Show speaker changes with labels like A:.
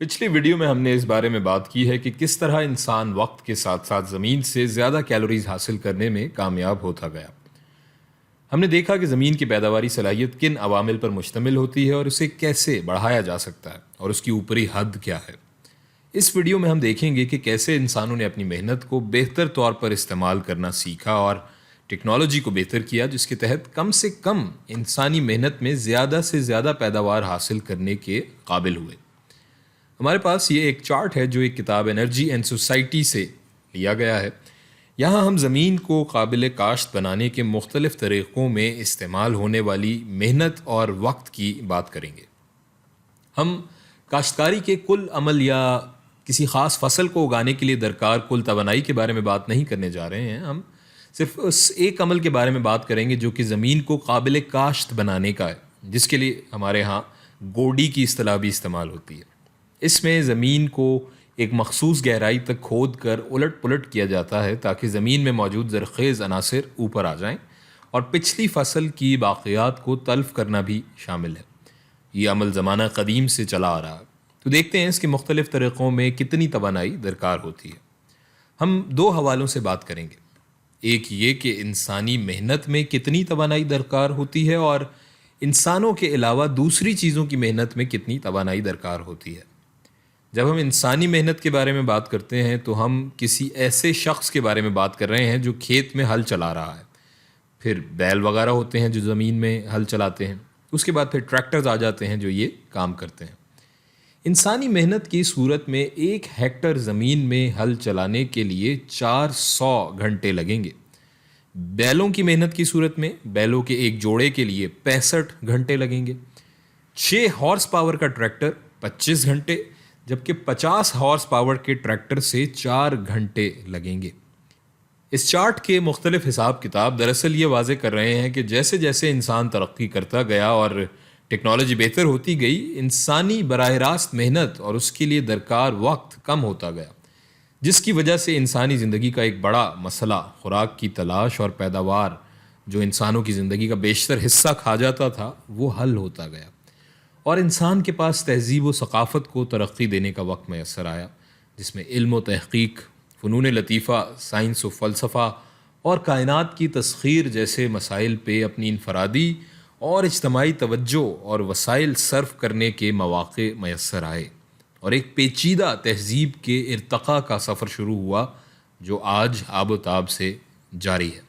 A: پچھلی ویڈیو میں ہم نے اس بارے میں بات کی ہے کہ کس طرح انسان وقت کے ساتھ ساتھ زمین سے زیادہ کیلوریز حاصل کرنے میں کامیاب ہوتا گیا۔ ہم نے دیکھا کہ زمین کی پیداواری صلاحیت کن عوامل پر مشتمل ہوتی ہے اور اسے کیسے بڑھایا جا سکتا ہے اور اس کی اوپری حد کیا ہے۔ اس ویڈیو میں ہم دیکھیں گے کہ کیسے انسانوں نے اپنی محنت کو بہتر طور پر استعمال کرنا سیکھا اور ٹیکنالوجی کو بہتر کیا، جس کے تحت کم سے کم انسانی محنت میں زیادہ سے زیادہ پیداوار حاصل کرنے کے قابل ہوئے۔ ہمارے پاس یہ ایک چارٹ ہے جو ایک کتاب انرجی اینڈ سوسائٹی سے لیا گیا ہے۔ یہاں ہم زمین کو قابل کاشت بنانے کے مختلف طریقوں میں استعمال ہونے والی محنت اور وقت کی بات کریں گے۔ ہم کاشتکاری کے کل عمل یا کسی خاص فصل کو اگانے کے لیے درکار کل توانائی کے بارے میں بات نہیں کرنے جا رہے ہیں۔ ہم صرف اس ایک عمل کے بارے میں بات کریں گے جو کہ زمین کو قابل کاشت بنانے کا ہے، جس کے لیے ہمارے ہاں گوڈی کی اصطلاح بھی استعمال ہوتی ہے۔ اس میں زمین کو ایک مخصوص گہرائی تک کھود کر الٹ پلٹ کیا جاتا ہے تاکہ زمین میں موجود زرخیز عناصر اوپر آ جائیں، اور پچھلی فصل کی باقیات کو تلف کرنا بھی شامل ہے۔ یہ عمل زمانہ قدیم سے چلا آ رہا ہے۔ تو دیکھتے ہیں اس کے مختلف طریقوں میں کتنی توانائی درکار ہوتی ہے۔ ہم دو حوالوں سے بات کریں گے، ایک یہ کہ انسانی محنت میں کتنی توانائی درکار ہوتی ہے، اور انسانوں کے علاوہ دوسری چیزوں کی محنت میں کتنی توانائی درکار ہوتی ہے۔ جب ہم انسانی محنت کے بارے میں بات کرتے ہیں تو ہم کسی ایسے شخص کے بارے میں بات کر رہے ہیں جو کھیت میں ہل چلا رہا ہے، پھر بیل وغیرہ ہوتے ہیں جو زمین میں ہل چلاتے ہیں، اس کے بعد پھر ٹریکٹرز آ جاتے ہیں جو یہ کام کرتے ہیں۔ انسانی محنت کی صورت میں 1 ہیکٹر زمین میں ہل چلانے کے لیے 400 گھنٹے لگیں گے۔ بیلوں کی محنت کی صورت میں بیلوں کے ایک جوڑے کے لیے 65 گھنٹے لگیں گے۔ 6 ہارس پاور کا ٹریکٹر 25 گھنٹے، جبکہ 50 ہارس پاور کے ٹریکٹر سے 4 گھنٹے لگیں گے۔ اس چارٹ کے مختلف حساب کتاب دراصل یہ واضح کر رہے ہیں کہ جیسے جیسے انسان ترقی کرتا گیا اور ٹیکنالوجی بہتر ہوتی گئی، انسانی براہ راست محنت اور اس کے لیے درکار وقت کم ہوتا گیا، جس کی وجہ سے انسانی زندگی کا ایک بڑا مسئلہ خوراک کی تلاش اور پیداوار، جو انسانوں کی زندگی کا بیشتر حصہ کھا جاتا تھا، وہ حل ہوتا گیا، اور انسان کے پاس تہذیب و ثقافت کو ترقی دینے کا وقت میسر آیا، جس میں علم و تحقیق، فنون لطیفہ، سائنس و فلسفہ اور کائنات کی تسخیر جیسے مسائل پہ اپنی انفرادی اور اجتماعی توجہ اور وسائل صرف کرنے کے مواقع میسر آئے، اور ایک پیچیدہ تہذیب کے ارتقاء کا سفر شروع ہوا جو آج آب و تاب سے جاری ہے۔